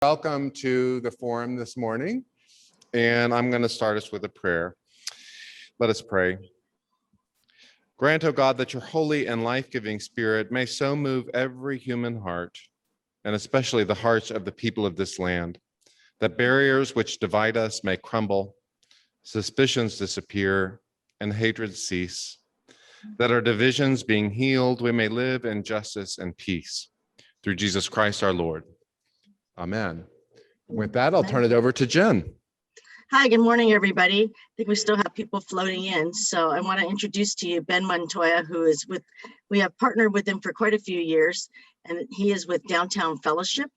Welcome to the forum this morning, and I'm going to start us with a prayer. Let us pray. Grant, O God, that your holy and life-giving Spirit may so move every human heart, and especially the hearts of the people of this land, that barriers which divide us may crumble, suspicions disappear, and hatred cease, that our divisions being healed, we may live in justice and peace. Through Jesus Christ our Lord. Amen. With that, I'll turn it over to Jen. Hi, good morning, everybody. I think we still have people floating in. So I want to introduce to you Ben Montoya, who is we have partnered with him for quite a few years, and he is with Downtown Fellowship.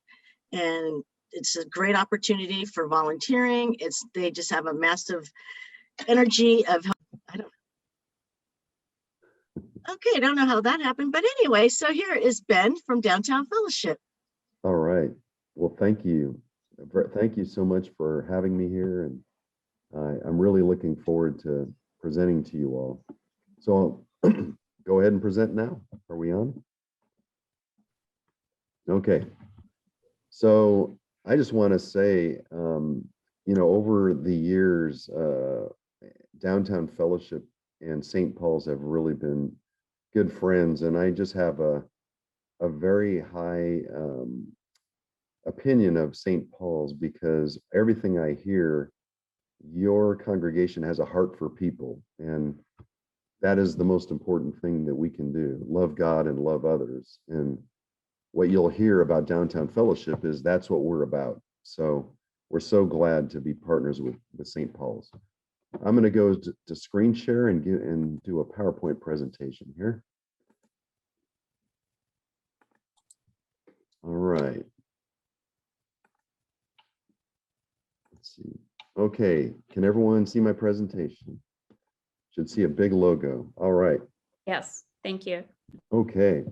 And it's a great opportunity for volunteering. They just have a massive energy of, I don't know how that happened. But anyway, so here is Ben from Downtown Fellowship. All right. Well, thank you. Thank you so much for having me here, and I'm really looking forward to presenting to you all. So I'll go ahead and present now. Are we on? Okay. So I just want to say, over the years, Downtown Fellowship and St. Paul's have really been good friends, and I just have a very high opinion of St. Paul's, because everything I hear, your congregation has a heart for people, and that is the most important thing that we can do: love God and love others. And what you'll hear about Downtown Fellowship is that's what we're about. So we're so glad to be partners with St. Paul's. I'm going to go to screen share and do a PowerPoint presentation here. All right. Let's see. Okay, can everyone see my presentation? Should see a big logo. All right. Yes, thank you. Okay.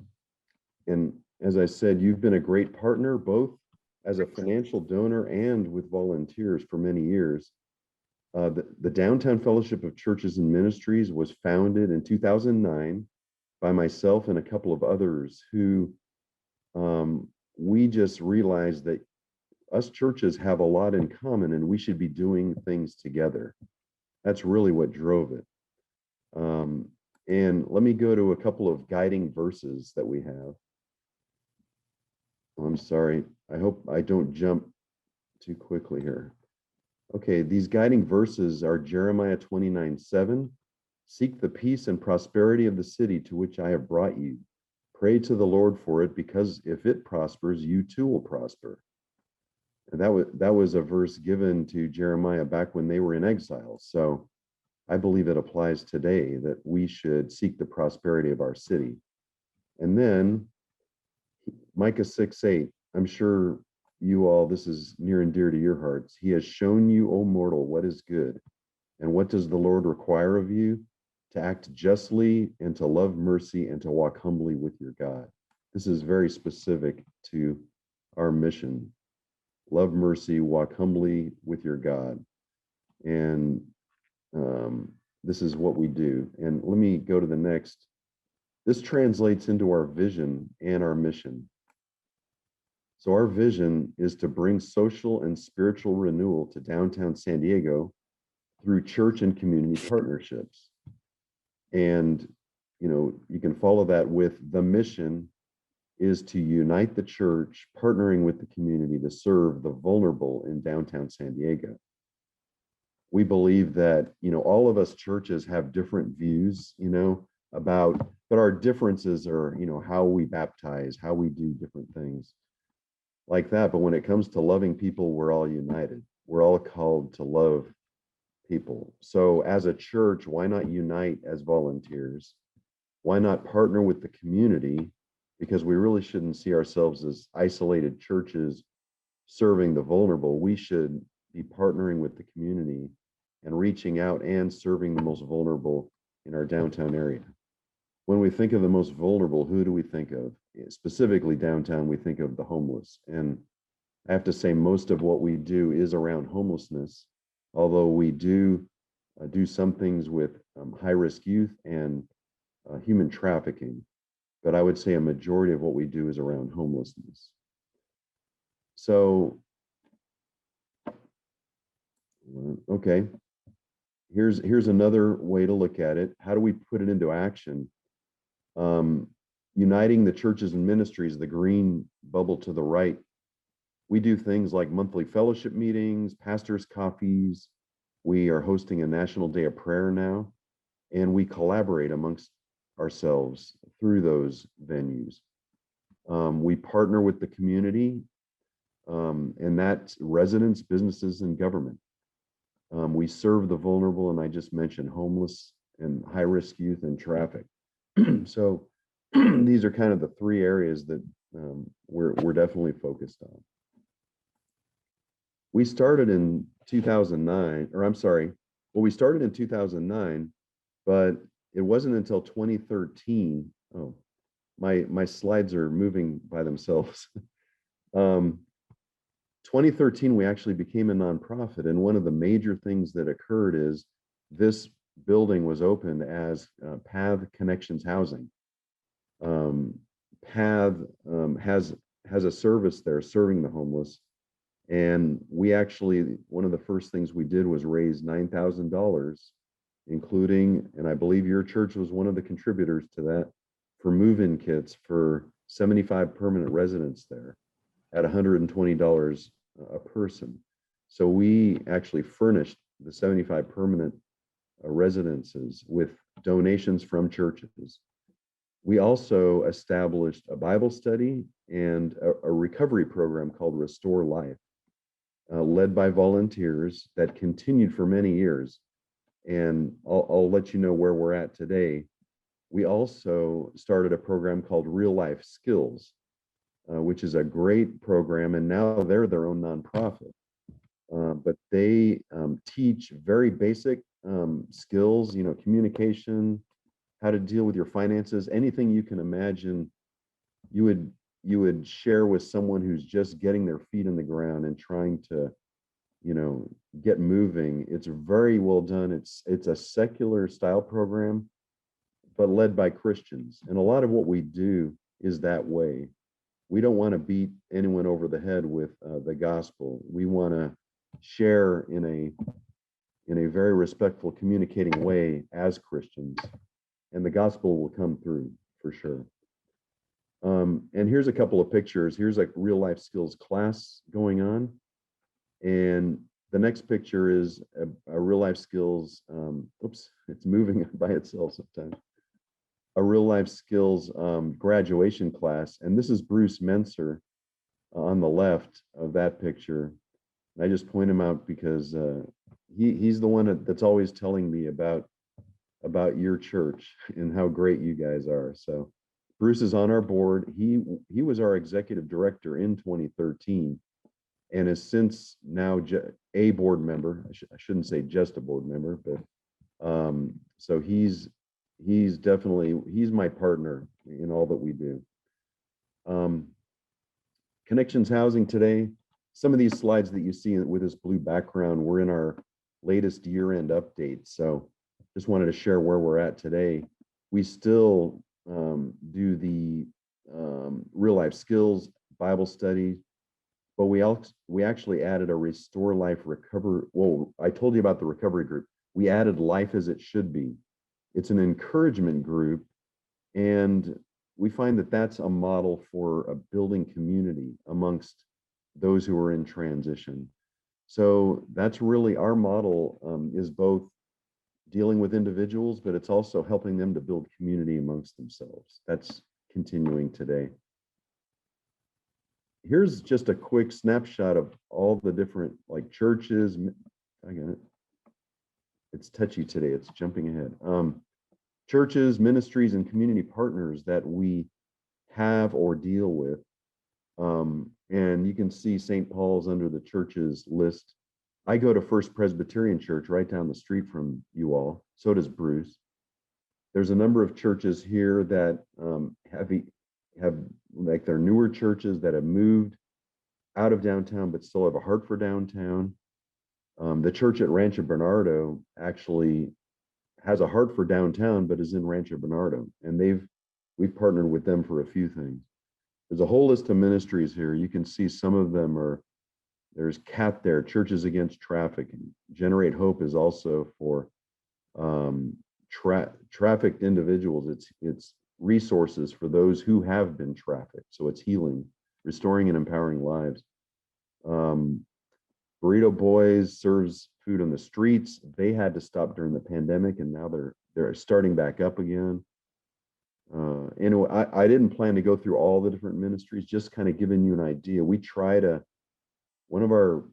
And as I said, you've been a great partner, both as a financial donor and with volunteers for many years. The Downtown Fellowship of Churches and Ministries was founded in 2009 by myself and a couple of others who we just realized that us churches have a lot in common, and we should be doing things together. That's really what drove it. And let me go to a couple of guiding verses that we have. I'm sorry. I hope I don't jump too quickly here. Okay, these guiding verses are Jeremiah 29:7. Seek the peace and prosperity of the city to which I have brought you. Pray to the Lord for it, because if it prospers, you too will prosper. And that was a verse given to Jeremiah back when they were in exile. So I believe it applies today, that we should seek the prosperity of our city. And then Micah 6:8, I'm sure you all, this is near and dear to your hearts. He has shown you, O mortal, what is good. And what does the Lord require of you? To act justly and to love mercy and to walk humbly with your God. This is very specific to our mission. Love mercy, walk humbly with your God. And this is what we do. And let me go to the next. This translates into our vision and our mission. So our vision is to bring social and spiritual renewal to downtown San Diego through church and community partnerships. And, you can follow that with the mission is to unite the church, partnering with the community to serve the vulnerable in downtown San Diego. We believe that, all of us churches have different views, but our differences are, how we baptize, how we do different things like that. But when it comes to loving people, we're all united. We're all called to love people. So as a church, why not unite as volunteers? Why not partner with the community? Because we really shouldn't see ourselves as isolated churches serving the vulnerable. We should be partnering with the community and reaching out and serving the most vulnerable in our downtown area. When we think of the most vulnerable, who do we think of? Specifically downtown, we think of the homeless. And I have to say, most of what we do is around homelessness, although we do some things with high-risk youth and human trafficking. But I would say a majority of what we do is around homelessness. So Okay. Here's another way to look at it. How do we put it into action? Uniting the churches and ministries, the green bubble to the right. We do things like monthly fellowship meetings, pastors' coffees. We are hosting a national day of prayer now, and we collaborate amongst ourselves through those venues. We partner with the community, and that's residents, businesses, and government. We serve the vulnerable, and I just mentioned homeless and high-risk youth and traffic. So these are kind of the three areas that we're definitely focused on. We started in 2009, or I'm sorry, well, we started in 2009, but it wasn't until 2013. Oh, my slides are moving by themselves. 2013, we actually became a nonprofit, and one of the major things that occurred is this building was opened as Path Connections Housing. Path has a service there serving the homeless, and we actually, one of the first things we did was raise $9,000, including, and I believe your church was one of the contributors to that, for move-in kits for 75 permanent residents there at $120 a person. So we actually furnished the 75 permanent residences with donations from churches. We also established a Bible study and a recovery program called Restore Life, led by volunteers that continued for many years. And I'll let you know where we're at today. We also started a program called Real Life Skills, which is a great program, and now they're their own nonprofit. But they teach very basic skills, communication, how to deal with your finances, anything you can imagine you would share with someone who's just getting their feet in the ground and trying to, get moving. It's very well done. It's a secular style program, but led by Christians. And a lot of what we do is that way. We don't want to beat anyone over the head with the gospel. We want to share in a very respectful, communicating way as Christians, and the gospel will come through for sure. And here's a couple of pictures. Here's a real life skills class going on, and the next picture is a real life skills. Oops, it's moving by itself sometimes. A real life skills graduation class, and this is Bruce Menser on the left of that picture. I just point him out because he's the one that's always telling me about your church and how great you guys are. So Bruce is on our board. He was our executive director in 2013 and is since now a board member. I shouldn't say just a board member, but so he's my partner in all that we do. Connections Housing today. Some of these slides that you see with this blue background were in our latest year-end update. So just wanted to share where we're at today. We still do the real life skills Bible study, but we actually added a Restore Life recovery. Well, I told you about the recovery group. We added Life as It Should Be. It's an encouragement group, and we find that that's a model for a building community amongst those who are in transition. So that's really our model, is both dealing with individuals, but it's also helping them to build community amongst themselves. That's continuing today. Here's just a quick snapshot of all the different churches. I got it. It's touchy today. It's jumping ahead. Churches, ministries, and community partners that we have or deal with. And you can see St. Paul's under the churches list. I go to First Presbyterian Church right down the street from you all. So does Bruce. There's a number of churches here that have they're newer churches that have moved out of downtown but still have a heart for downtown. The church at Rancho Bernardo actually has a heart for downtown but is in Rancho Bernardo, and we've partnered with them for a few things. There's a whole list of ministries here. You can see some of them are There's CAT there, Churches Against Trafficking. Generate Hope is also for trafficked individuals. It's resources for those who have been trafficked. So it's healing, restoring and empowering lives. Burrito Boys serves food on the streets. They had to stop during the pandemic, and now they're starting back up again. Anyway, I didn't plan to go through all the different ministries, just kind of giving you an idea. One of our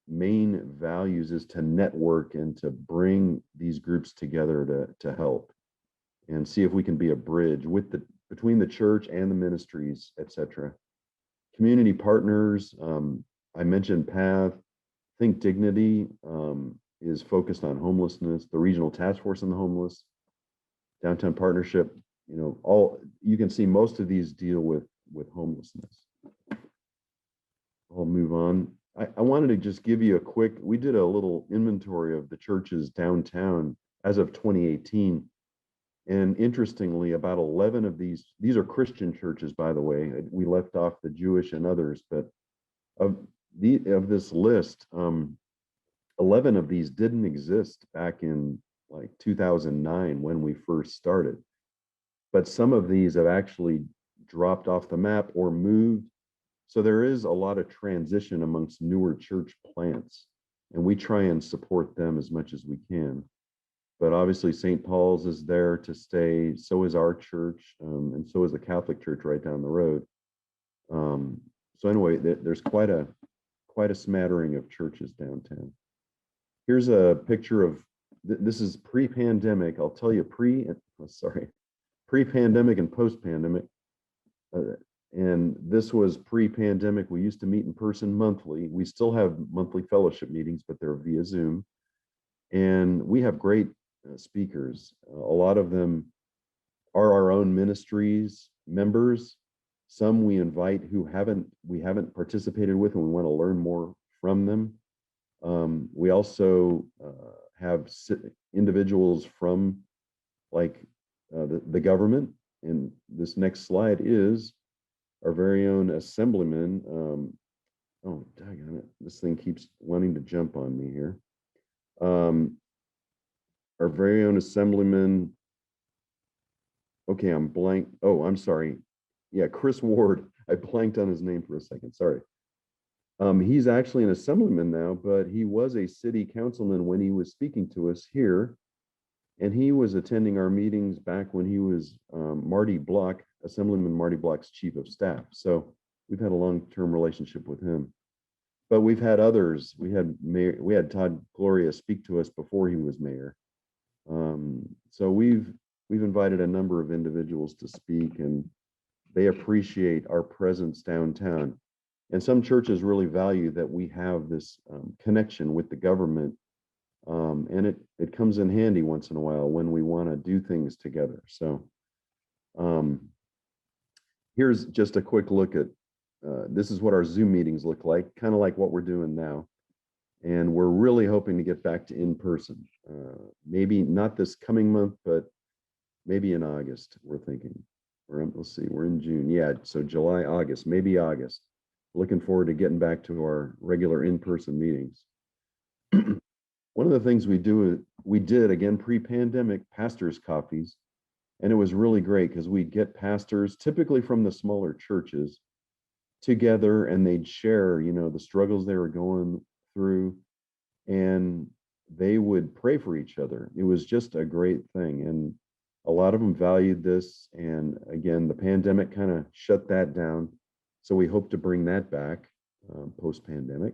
main values is to network and to bring these groups together to help and see if we can be a bridge between the church and the ministries, etc. Community partners, I mentioned PATH. Think Dignity is focused on homelessness. The Regional Task Force on the Homeless, Downtown Partnership, you can see most of these deal with homelessness. I'll move on. I wanted to just give you we did a little inventory of the churches downtown as of 2018. And interestingly, about 11 of these are Christian churches, by the way. We left off the Jewish and others, but of this list, 11 of these didn't exist back in like 2009 when we first started. But some of these have actually dropped off the map or moved. So there is a lot of transition amongst newer church plants, and we try and support them as much as we can. But obviously St. Paul's is there to stay, so is our church, and so is the Catholic Church right down the road. So anyway, there's quite a smattering of churches downtown. Here's a picture of, this is pre-pandemic. I'll tell you pre-pandemic and post-pandemic. And this was pre-pandemic. We used to meet in person monthly. We still have monthly fellowship meetings, but they're via Zoom. And we have great speakers. A lot of them are our own ministries members. Some we invite who we haven't participated with, and we want to learn more from them. We also have individuals from the government. And this next slide is our very own assemblyman. Oh, daggone it. This thing keeps wanting to jump on me here. Our very own assemblyman. Okay, I'm blank. Oh, I'm sorry. Yeah, Chris Ward. I blanked on his name for a second. Sorry. He's actually an assemblyman now, but he was a city councilman when he was speaking to us here. And he was attending our meetings back when he was Marty Block, Assemblyman Marty Block's chief of staff. So we've had a long-term relationship with him. But we've had others. We had Todd Gloria speak to us before he was mayor. So we've invited a number of individuals to speak, and they appreciate our presence downtown. And some churches really value that we have this connection with the government. And it comes in handy once in a while when we want to do things together. So here's just a quick look at, this is what our Zoom meetings look like, kind of like what we're doing now. And we're really hoping to get back to in person. Maybe not this coming month, but maybe in August, we're thinking. Let's see, we're in June. Yeah, so July, August, maybe August. Looking forward to getting back to our regular in-person meetings. One of the things we did again pre-pandemic, pastors' coffees, and it was really great because we'd get pastors, typically from the smaller churches, together, and they'd share, the struggles they were going through, and they would pray for each other. It was just a great thing, and a lot of them valued this. And again, the pandemic kind of shut that down, so we hope to bring that back post-pandemic.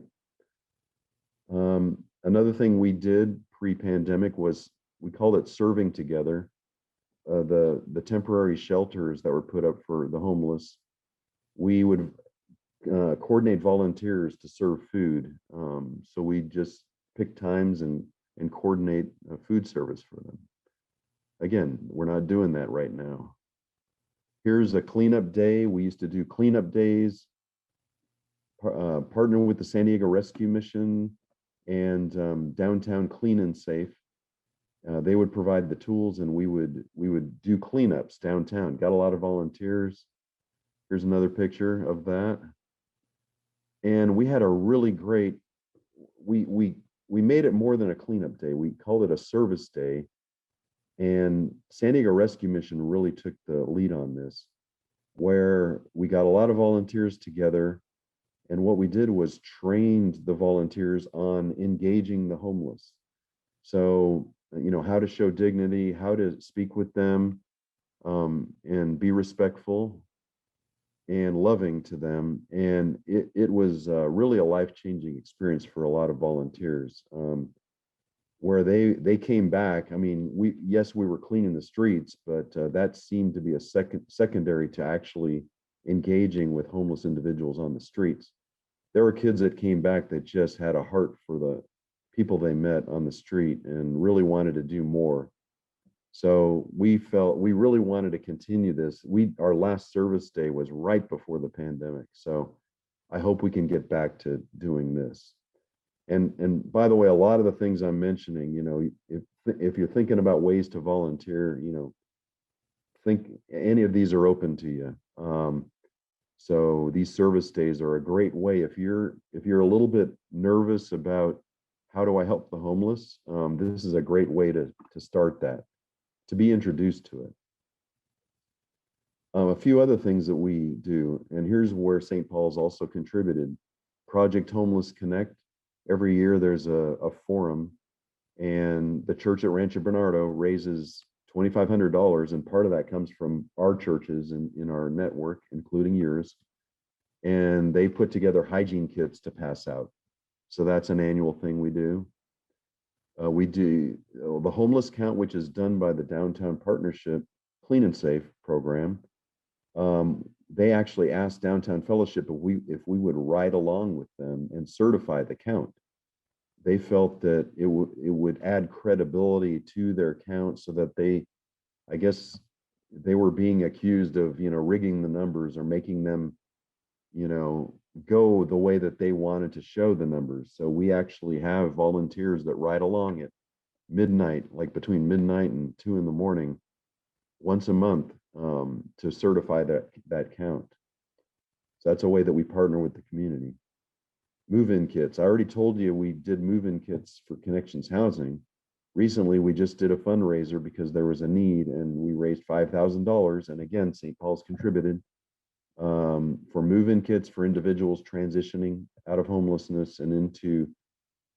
Another thing we did pre-pandemic was, we called it Serving Together. The temporary shelters that were put up for the homeless, we would coordinate volunteers to serve food. So we just pick times and coordinate food service for them. Again, we're not doing that right now. Here's a cleanup day. We used to do cleanup days, partner with the San Diego Rescue Mission and Downtown Clean and Safe. They would provide the tools, and we would do cleanups downtown. Got a lot of volunteers. Here's another picture of that. And we had a really great, we made it more than a cleanup day. We called it a service day. And San Diego Rescue Mission really took the lead on this, where we got a lot of volunteers together. And what we did was trained the volunteers on engaging the homeless. So, how to show dignity, how to speak with them, and be respectful and loving to them. And it was really a life-changing experience for a lot of volunteers, where they came back. I mean, we were cleaning the streets, but that seemed to be a secondary to actually engaging with homeless individuals on the streets. There were kids that came back that just had a heart for the people they met on the street and really wanted to do more. So we felt we really wanted to continue this. Our last service day was right before the pandemic. So I hope we can get back to doing this. And by the way, a lot of the things I'm mentioning, if you're thinking about ways to volunteer, think any of these are open to you. So these service days are a great way if you're a little bit nervous about how do I help the homeless. This is a great way to start that, to be introduced to it. A few other things that we do, and here's where St. Paul's also contributed. Project Homeless Connect. Every year there's a forum, and the church at Rancho Bernardo raises $2,500, and part of that comes from our churches in our network, including yours. And they put together hygiene kits to pass out. So that's an annual thing we do. We do the homeless count, which is done by the Downtown Partnership Clean and Safe program. They actually asked Downtown Fellowship if we would ride along with them and certify the count. They felt that it would add credibility to their count, so that I guess they were being accused of, rigging the numbers or making them, go the way that they wanted to show the numbers. So we actually have volunteers that ride along at midnight, like between midnight and 2 a.m, once a month, to certify that count. So that's a way that we partner with the community. Move-in kits. I already told you we did move-in kits for Connections Housing. Recently, we just did a fundraiser because there was a need, and we raised $5,000. And again, St. Paul's contributed for move-in kits for individuals transitioning out of homelessness and into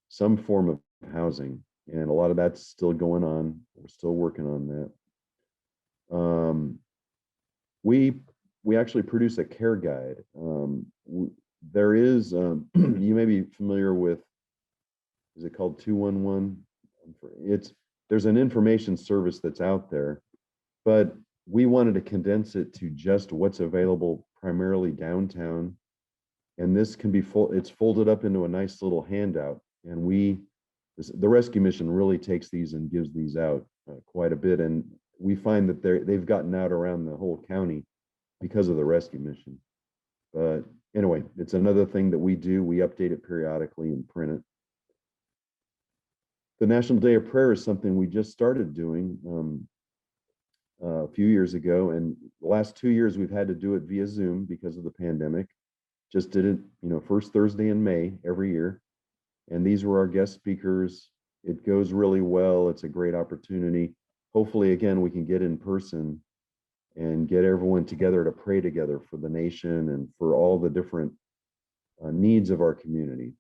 some form of housing. And a lot of that's still going on. We're still working on that. We actually produce a care guide. There is, you may be familiar with, is it called 211? There's an information service that's out there, but we wanted to condense it to just what's available primarily downtown. And this can be it's folded up into a nice little handout. And the Rescue Mission really takes these and gives these out quite a bit. And we find that they've gotten out around the whole county because of the Rescue Mission. But anyway, it's another thing that we do. We update it periodically and print it. The National Day of Prayer is something we just started doing a few years ago. And the last 2 years, we've had to do it via Zoom because of the pandemic. Just did it, first Thursday in May every year. And these were our guest speakers. It goes really well. It's a great opportunity. Hopefully, again, we can get in person and get everyone together to pray together for the nation and for all the different needs of our community.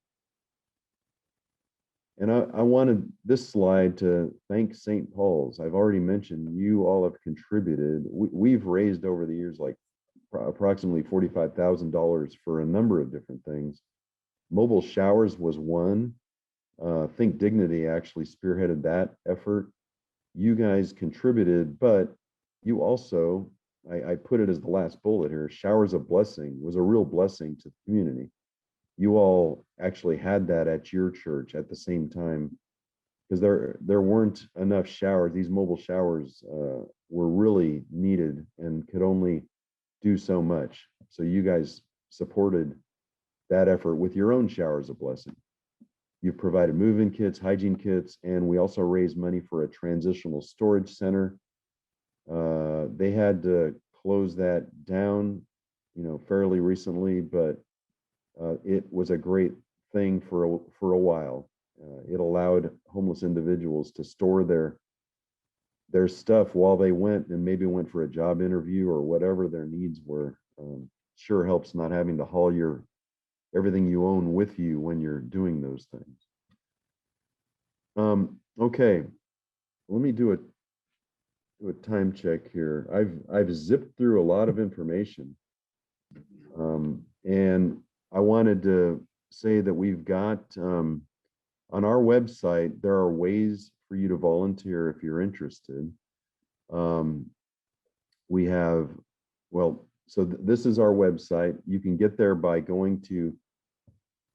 And I wanted this slide to thank St. Paul's. I've already mentioned you all have contributed. We've raised over the years like approximately $45,000 for a number of different things. Mobile showers was one. Think Dignity actually spearheaded that effort. You guys contributed, but you also, I put it as the last bullet here, Showers of Blessing was a real blessing to the community. You all actually had that at your church at the same time, because there weren't enough showers. These mobile showers were really needed and could only do so much. So you guys supported that effort with your own Showers of Blessing. You've provided move-in kits, hygiene kits, and we also raised money for a transitional storage center. They had to close that down, fairly recently, but it was a great thing for a while. It allowed homeless individuals to store their stuff while they went and maybe went for a job interview or whatever their needs were. Sure helps not having to haul everything you own with you when you're doing those things. Okay, let me do a time check here. I've zipped through a lot of information, and I wanted to say that we've got on our website, there are ways for you to volunteer if you're interested. We have, well, so this is our website. You can get there by going to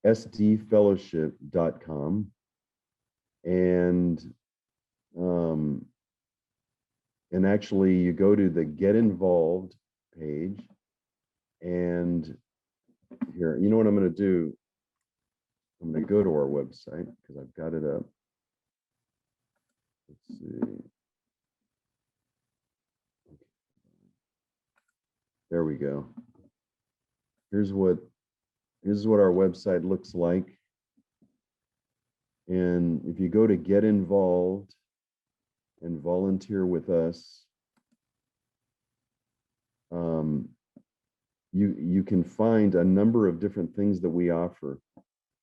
sdfellowship.com and actually you go to the Get Involved page, and here, you know what I'm going to do? I'm going to go to our website because I've got it up. Let's see. There we go. Here's what our website looks like. And if you go to Get Involved and volunteer with us, you can find a number of different things that we offer.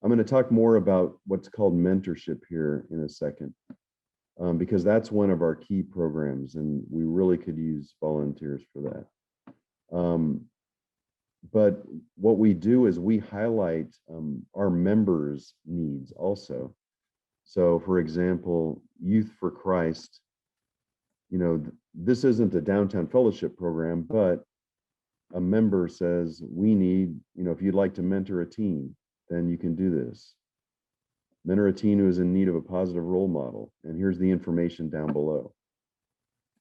I'm going to talk more about what's called mentorship here in a second, because that's one of our key programs, and we really could use volunteers for that. But what we do is we highlight our members' needs also. So, for example, Youth for Christ, this isn't a downtown fellowship program, but a member says, we need, if you'd like to mentor a teen, then you can do this. Mentor a teen who is in need of a positive role model. And here's the information down below.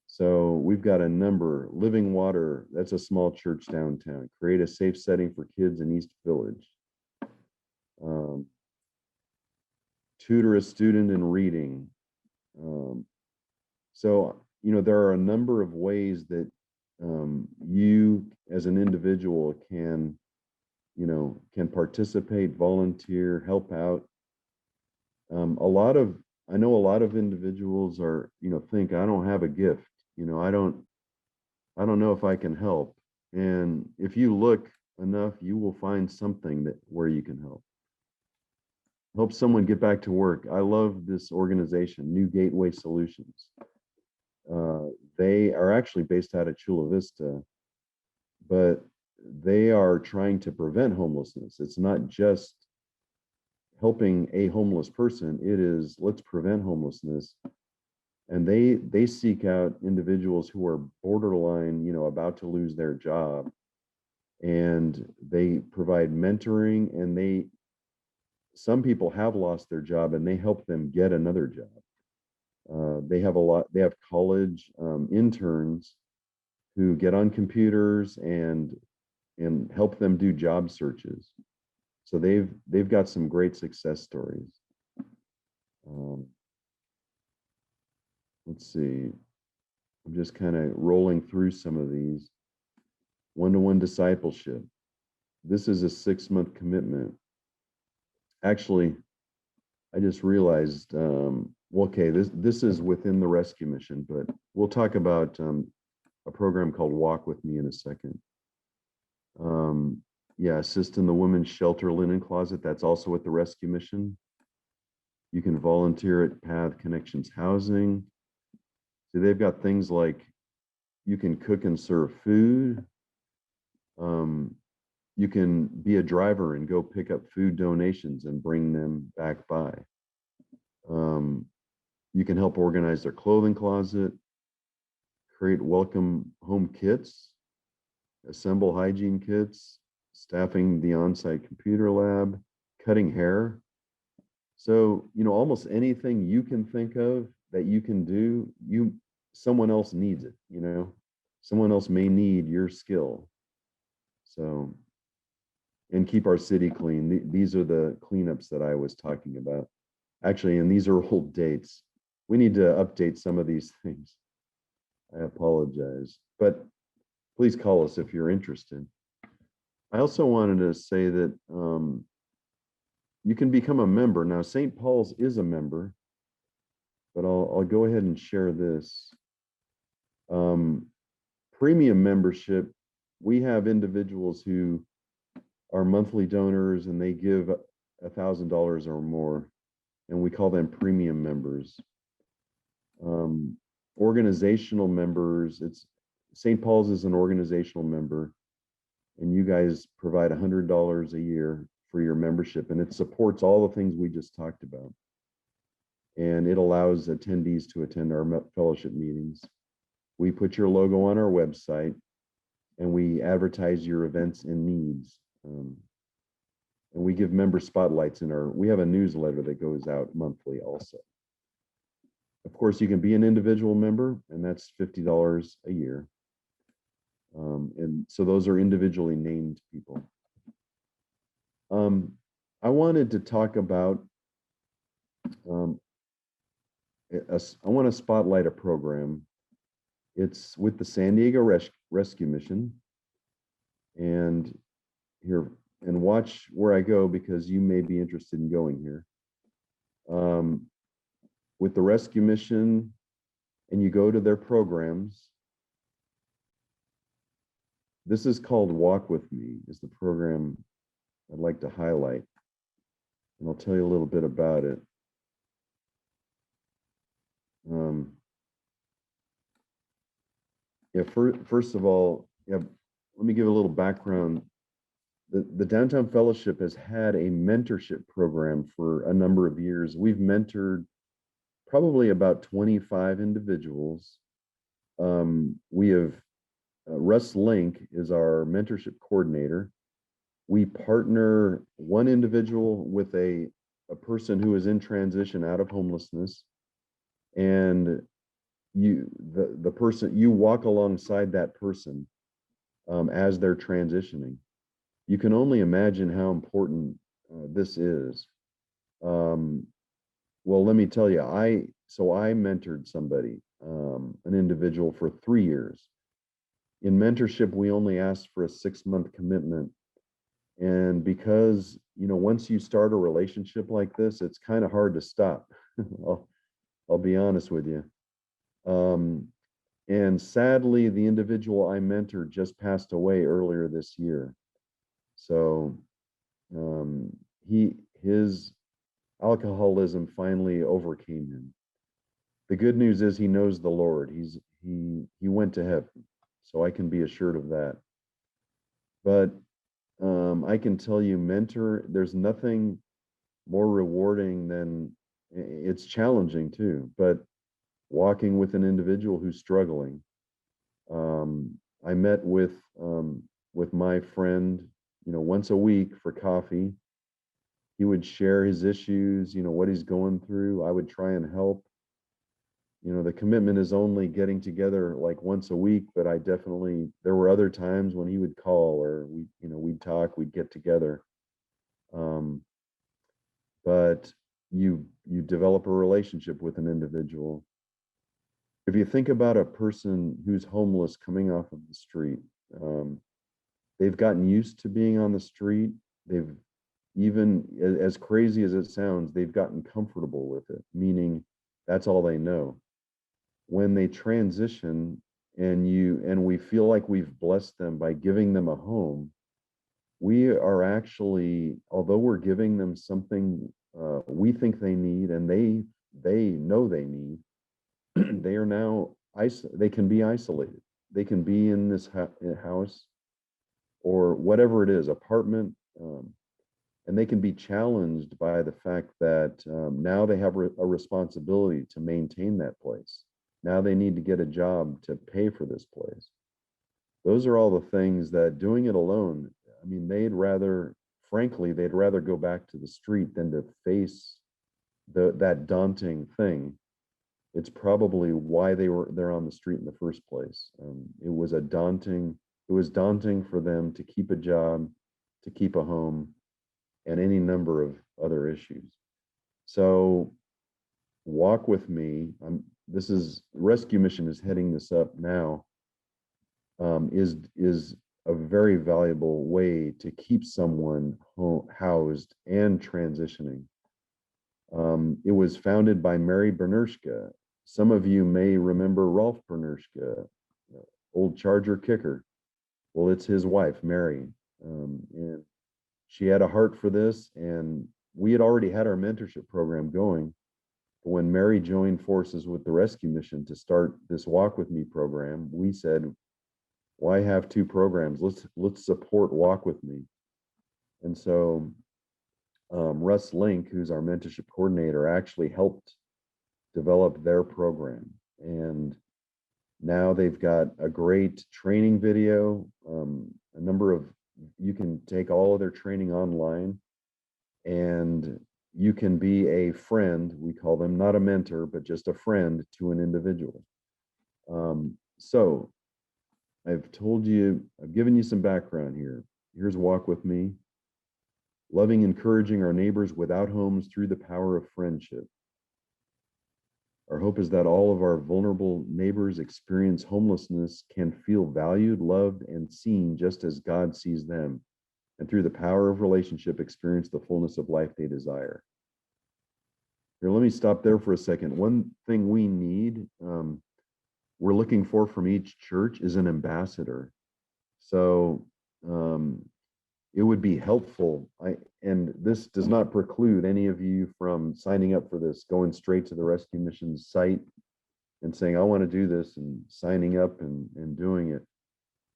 So we've got a number. Living Water, that's a small church downtown. Create a safe setting for kids in East Village. Tutor a student in reading. So, there are a number of ways that you as an individual can participate, volunteer, help out. I know a lot of individuals are, think I don't have a gift, I don't know if I can help. And if you look enough, you will find something where you can help someone get back to work. I love this organization, New Gateway Solutions. They are actually based out of Chula Vista, but they are trying to prevent homelessness. It's not just helping a homeless person, it is let's prevent homelessness. And they seek out individuals who are borderline, about to lose their job, and they provide mentoring, and some people have lost their job and they help them get another job. They have college interns who get on computers and help them do job searches. So they've got some great success stories. Let's see. I'm just kind of rolling through some of these. One-to-one discipleship. This is a 6-month commitment. Actually, I just realized, okay, this is within the rescue mission, but we'll talk about a program called Walk With Me in a second. Assist in the women's shelter linen closet. That's also with the rescue mission. You can volunteer at Path Connections Housing. So they've got things like you can cook and serve food. You can be a driver and go pick up food donations and bring them back by. You can help organize their clothing closet, create welcome home kits, assemble hygiene kits, staffing the on-site computer lab, cutting hair. So, almost anything you can think of that you can do, someone else needs it, someone else may need your skill. So, and keep our city clean. These are the cleanups that I was talking about. Actually, and these are old dates. We need to update some of these things. I apologize, but please call us if you're interested. I also wanted to say that you can become a member. Now, St. Paul's is a member, but I'll go ahead and share this. Premium membership, we have individuals who are monthly donors and they give $1,000 or more, and we call them premium members. Organizational members, it's St. Paul's is an organizational member, and you guys provide $100 a year for your membership, and it supports all the things we just talked about. And it allows attendees to attend our fellowship meetings. We put your logo on our website, and we advertise your events and needs. And we give member spotlights we have a newsletter that goes out monthly also. Of course, you can be an individual member, and that's $50 a year. And so those are individually named people. I wanted to talk about, I want to spotlight a program. It's with the San Diego Rescue Mission. And here, and watch where I go because you may be interested in going here. With the rescue mission, and you go to their programs. This is called Walk With Me, is the program I'd like to highlight. And I'll tell you a little bit about it. First of all, let me give a little background. The Downtown Fellowship has had a mentorship program for a number of years. We've mentored probably about 25 individuals. We have Russ Link is our mentorship coordinator. We partner one individual with a person who is in transition out of homelessness, and the person, you walk alongside that person as they're transitioning. You can only imagine how important this is. Well, let me tell you, I mentored somebody, an individual, for 3 years. In mentorship, we only asked for a 6-month commitment. And because, once you start a relationship like this, it's kind of hard to stop. I'll be honest with you. And sadly, the individual I mentored just passed away earlier this year. So his alcoholism finally overcame him. The good news is he knows the Lord. He went to heaven, so I can be assured of that. But I can tell you, there's nothing more rewarding than, it's challenging too, but walking with an individual who's struggling. I met with my friend, once a week for coffee. He would share his issues, what he's going through. I would try and help. The commitment is only getting together like once a week, but there were other times when he would call, or we'd talk, we'd get together. But you develop a relationship with an individual. If you think about a person who's homeless coming off of the street, they've gotten used to being on the street. They've, even as crazy as it sounds, they've gotten comfortable with it, meaning that's all they know. When they transition and we feel like we've blessed them by giving them a home, we are actually, although we're giving them something we think they need and they know they need, they are now they can be isolated. They can be in this house or whatever it is, apartment, and they can be challenged by the fact that now they have a responsibility to maintain that place. Now they need to get a job to pay for this place. Those are all the things that, doing it alone, I mean, they'd rather go back to the street than to face that daunting thing. It's probably why they're on the street in the first place. It was daunting for them to keep a job, to keep a home, and any number of other issues. So Walk With Me, Rescue Mission is heading this up now, is a very valuable way to keep someone housed and transitioning. It was founded by Mary Bernershka. Some of you may remember Rolf Bernershka, old Charger kicker. Well, it's his wife, Mary. And she had a heart for this, and we had already had our mentorship program going. But when Mary joined forces with the rescue mission to start this Walk With Me program, we said, why have two programs? Let's support Walk With Me. And so Russ Link, who's our mentorship coordinator, actually helped develop their program. And now they've got a great training video, a number of, you can take all of their training online, and you can be a friend. We call them not a mentor, but just a friend to an individual. So I've told you, I've given you some background here. Here's Walk With Me. Loving, encouraging our neighbors without homes through the power of friendship. Our hope is that all of our vulnerable neighbors experience homelessness can feel valued, loved, and seen just as God sees them, and through the power of relationship experience the fullness of life they desire. Here, let me stop there for a second. One thing we need, we're looking for from each church is an ambassador. So it would be helpful, and this does not preclude any of you from signing up for this, going straight to the Rescue Missions site and saying, I want to do this, and signing up and doing it.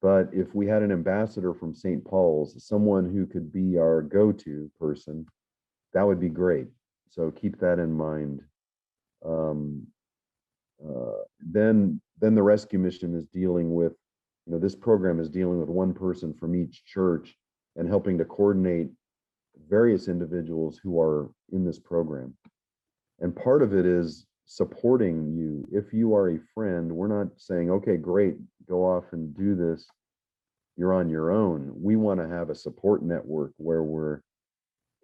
But if we had an ambassador from St. Paul's, someone who could be our go-to person, that would be great. So keep that in mind. Then the rescue mission is dealing with, this program is dealing with one person from each church and helping to coordinate various individuals who are in this program. And part of it is supporting you. If you are a friend, we're not saying, okay, great, go off and do this. You're on your own. We want to have a support network where we're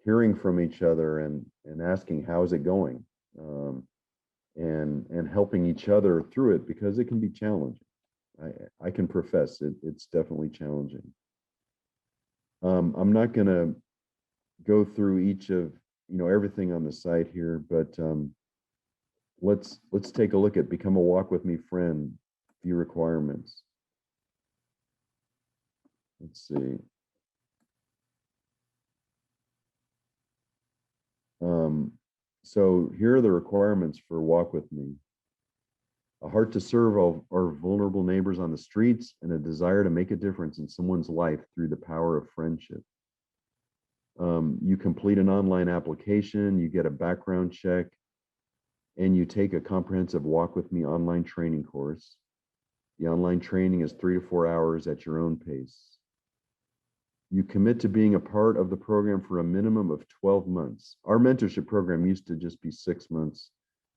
hearing from each other and asking, how's it going? And helping each other through it, because it can be challenging. I can profess it's definitely challenging. I'm not going to go through each of everything on the site here, but let's take a look at Become a Walk With Me Friend, few requirements. Let's see. So here are the requirements for Walk With Me. A heart to serve all our vulnerable neighbors on the streets, and a desire to make a difference in someone's life through the power of friendship. You complete an online application, you get a background check, and you take a comprehensive Walk With Me online training course. The online training is 3 to 4 hours at your own pace. You commit to being a part of the program for a minimum of 12 months. Our mentorship program used to just be 6 months.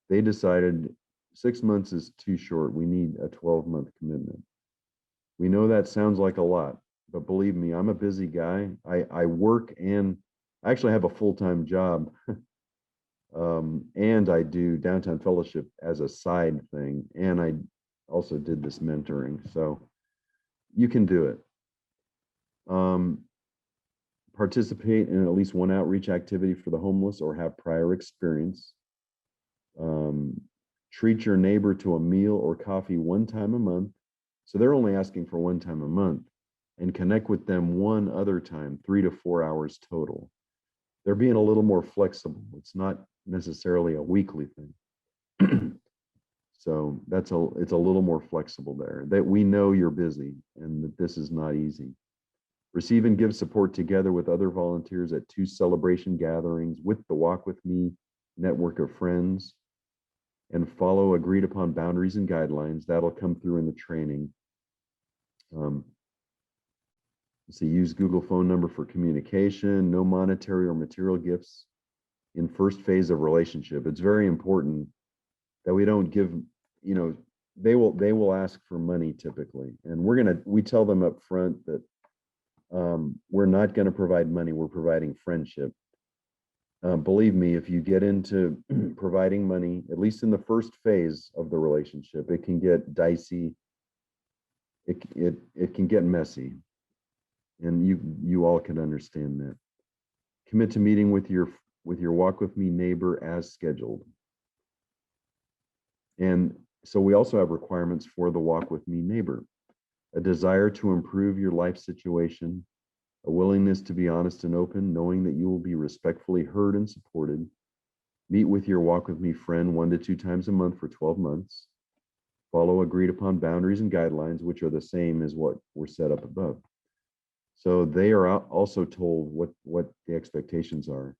They decided 6 months is too short. We need a 12-month commitment. We know that sounds like a lot, but believe me, I'm a busy guy. I work, and I actually have a full-time job. And I do Downtown Fellowship as a side thing. And I also did this mentoring. So you can do it. Participate in at least one outreach activity for the homeless or have prior experience. Treat your neighbor to a meal or coffee one time a month. So they're only asking for one time a month, and connect with them one other time, 3 to 4 hours total. They're being a little more flexible. It's not necessarily a weekly thing. So it's a little more flexible there, that we know you're busy and that this is not easy. Receive and give support together with other volunteers at 2 celebration gatherings with the Walk With Me network of friends, and follow agreed upon boundaries and guidelines. That'll come through in the training. So use Google phone number for communication, no monetary or material gifts in first phase of relationship. It's very important that we don't give, they will ask for money typically. And we tell them up front that we're not going to provide money, we're providing friendship. Believe me, if you get into providing money, at least in the first phase of the relationship, it can get dicey. It can get messy. and you all can understand that. Commit to meeting with your Walk With Me neighbor as scheduled. And so we also have requirements for the Walk With Me neighbor: a desire to improve your life situation, a willingness to be honest and open, knowing that you will be respectfully heard and supported. Meet with your Walk With Me friend 1 to 2 times a month for 12 months. Follow agreed upon boundaries and guidelines, which are the same as what were set up above. So they are also told what the expectations are.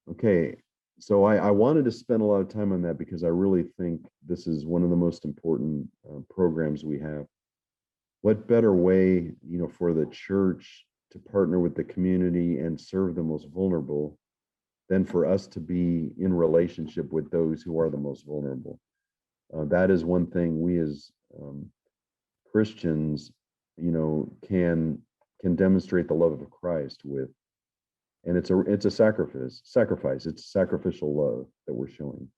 Okay, so I wanted to spend a lot of time on that because I really think this is one of the most important programs we have. What better way, for the church to partner with the community and serve the most vulnerable than for us to be in relationship with those who are the most vulnerable? That is one thing we as Christians, can demonstrate the love of Christ with, and it's a sacrifice. It's sacrificial love that we're showing.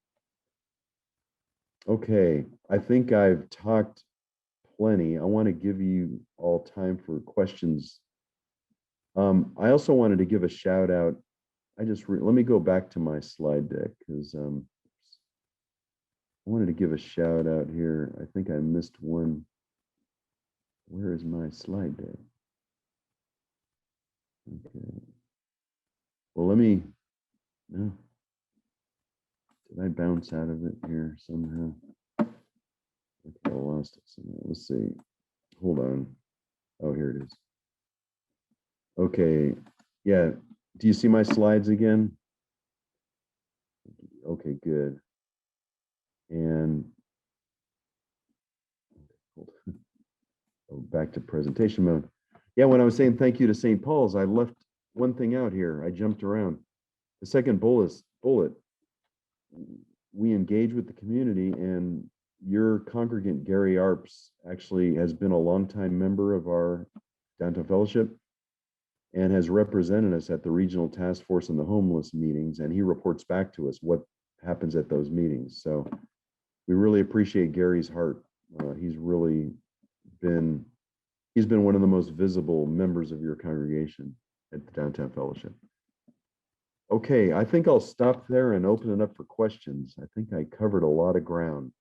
Okay, I think I've talked plenty. I want to give you all time for questions. I also wanted to give a shout out. Let me go back to my slide deck because I wanted to give a shout out here. I think I missed one. Where is my slide deck? Okay. Well, no. Did I bounce out of it here somehow? Okay, I lost it somehow. Let's see. Hold on. Oh, here it is. Okay. Yeah. Do you see my slides again? Okay, good. And back to presentation mode. Yeah, when I was saying thank you to St. Paul's, I left one thing out here. I jumped around. The second bullet, we engage with the community, and your congregant, Gary Arps, actually has been a longtime member of our Downtown Fellowship and has represented us at the Regional Task Force and the homeless meetings, and he reports back to us what happens at those meetings. So we really appreciate Gary's heart. He's been one of the most visible members of your congregation at the Downtown Fellowship. Okay, I think I'll stop there and open it up for questions. I think I covered a lot of ground.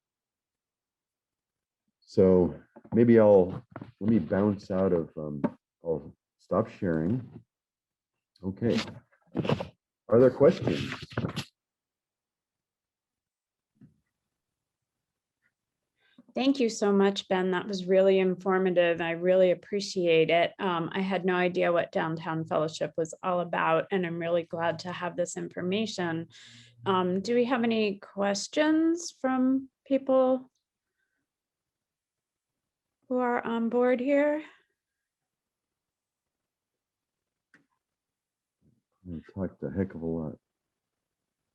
So maybe let me bounce out of, I'll stop sharing. Okay, are there questions? Thank you so much, Ben. That was really informative. I really appreciate it. I had no idea what Downtown Fellowship was all about, and I'm really glad to have this information. Do we have any questions from people who are on board here? I talked a heck of a lot.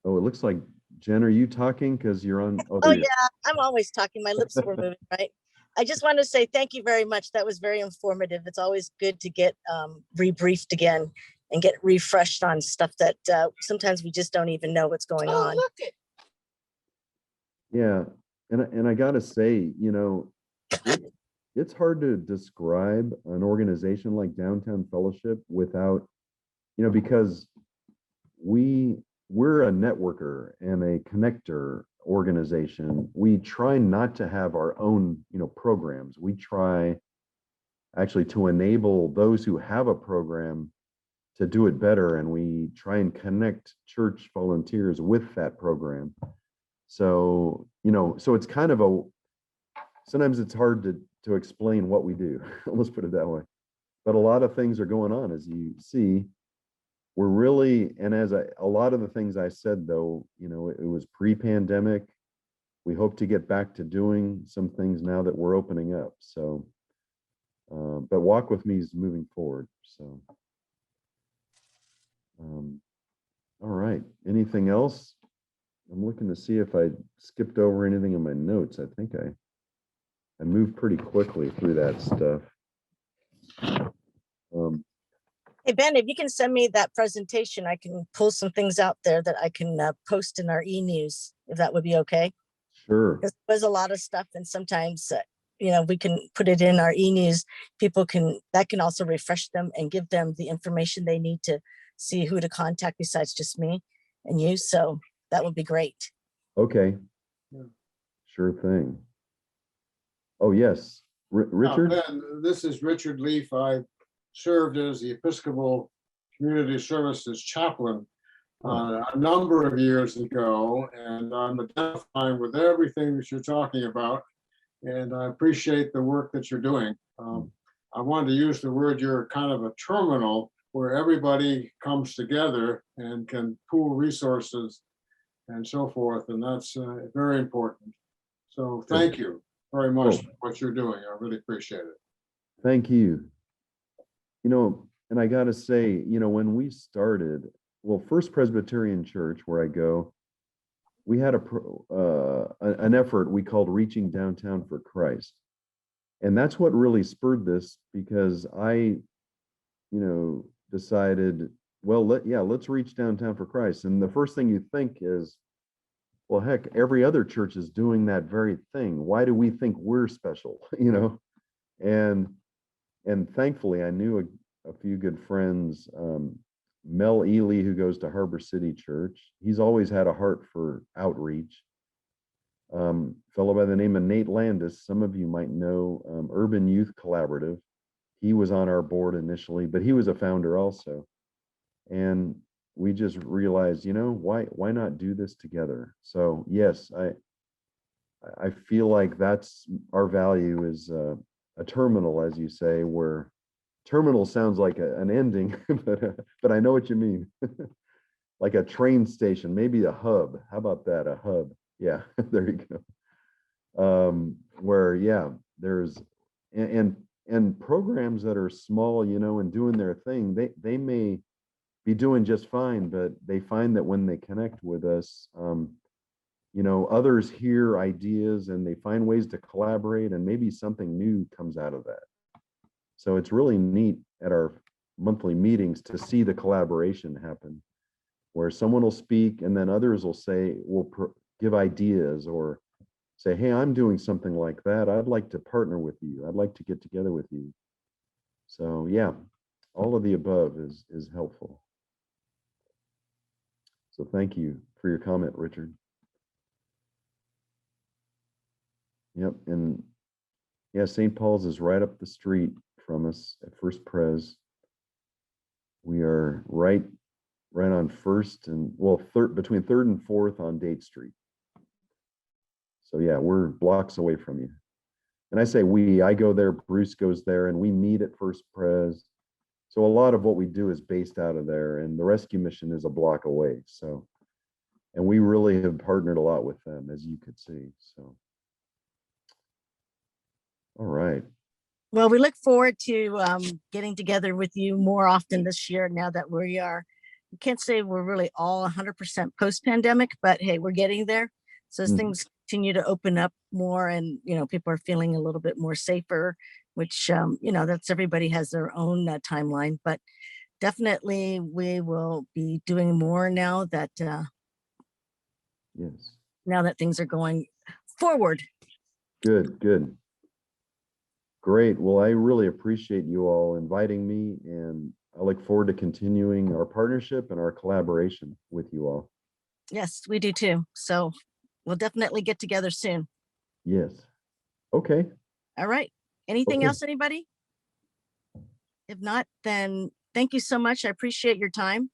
Oh, it looks like, Jen, are you talking? Because you're on. Oh yeah, I'm always talking. My lips were moving, right? I just want to say thank you very much. That was very informative. It's always good to get rebriefed again and get refreshed on stuff that sometimes we just don't even know what's going on. Yeah, and I gotta say, it's hard to describe an organization like Downtown Fellowship without, because we're a networker and a connector organization. We try not to have our own, programs. We try actually to enable those who have a program to do it better, and we try and connect church volunteers with that program. So, so it's kind of sometimes it's hard to explain what we do. Let's put it that way. But a lot of things are going on, as you see. We're really, and as a lot of the things I said, though, it was pre-pandemic. We hope to get back to doing some things now that we're opening up. So, but Walk With Me is moving forward. So, all right. Anything else? I'm looking to see if I skipped over anything in my notes. I think I moved pretty quickly through that stuff. Hey, Ben, if you can send me that presentation, I can pull some things out there that I can post in our e-news, if that would be okay. Sure. There's a lot of stuff, and sometimes we can put it in our e-news. That can also refresh them and give them the information they need to see who to contact besides just me and you. So that would be great. Okay. Yeah. Sure thing. Oh, yes. Richard? Ben, this is Richard Leaf. I served as the Episcopal Community Services chaplain a number of years ago, and I'm identifying with everything that you're talking about, and I appreciate the work that you're doing. I wanted to use the word, you're kind of a terminal where everybody comes together and can pool resources and so forth, and that's very important. So thank you very much for what you're doing. I really appreciate it. Thank you. And I got to say, when we started, well, First Presbyterian Church, where I go, we had an effort we called Reaching Downtown for Christ. And that's what really spurred this, because I, decided, well, let's reach downtown for Christ. And the first thing you think is, well, heck, every other church is doing that very thing. Why do we think we're special? And thankfully I knew a few good friends, Mel Ely, who goes to Harbor City Church. He's always had a heart for outreach. Fellow by the name of Nate Landis, some of you might know, Urban Youth Collaborative. He was on our board initially, but he was a founder also. And we just realized, why not do this together? So yes, I feel like that's our value is a terminal, as you say, where terminal sounds like an ending, but I know what you mean. Like a train station, maybe a hub. How about that? A hub. Yeah, there you go. Where there's and programs that are small, and doing their thing, they may be doing just fine, but they find that when they connect with us, others hear ideas and they find ways to collaborate, and maybe something new comes out of that. So it's really neat at our monthly meetings to see the collaboration happen, where someone will speak and then others will give ideas or say, hey, I'm doing something like that. I'd like to partner with you. I'd like to get together with you. So yeah, all of the above is helpful. So thank you for your comment, Richard. Yep, and yeah, St. Paul's is right up the street from us at First Pres. We are right on First and between Third and Fourth on Date Street. So yeah, we're blocks away from you. And I say I go there, Bruce goes there, and we meet at First Pres. So a lot of what we do is based out of there, and the rescue mission is a block away. So, and we really have partnered a lot with them, as you could see. So, all right. Well, we look forward to getting together with you more often this year now that we can't say we're really all 100% post-pandemic, but hey, we're getting there. So as things continue to open up more and, people are feeling a little bit more safer, which, that's everybody has their own timeline, but definitely we will be doing more now that, Yes. now that things are going forward. Good. Great. Well, I really appreciate you all inviting me, and I look forward to continuing our partnership and our collaboration with you all. Yes, we do too. So we'll definitely get together soon. Yes. Okay. All right. Anything Okay. else, anybody? If not, then thank you so much. I appreciate your time.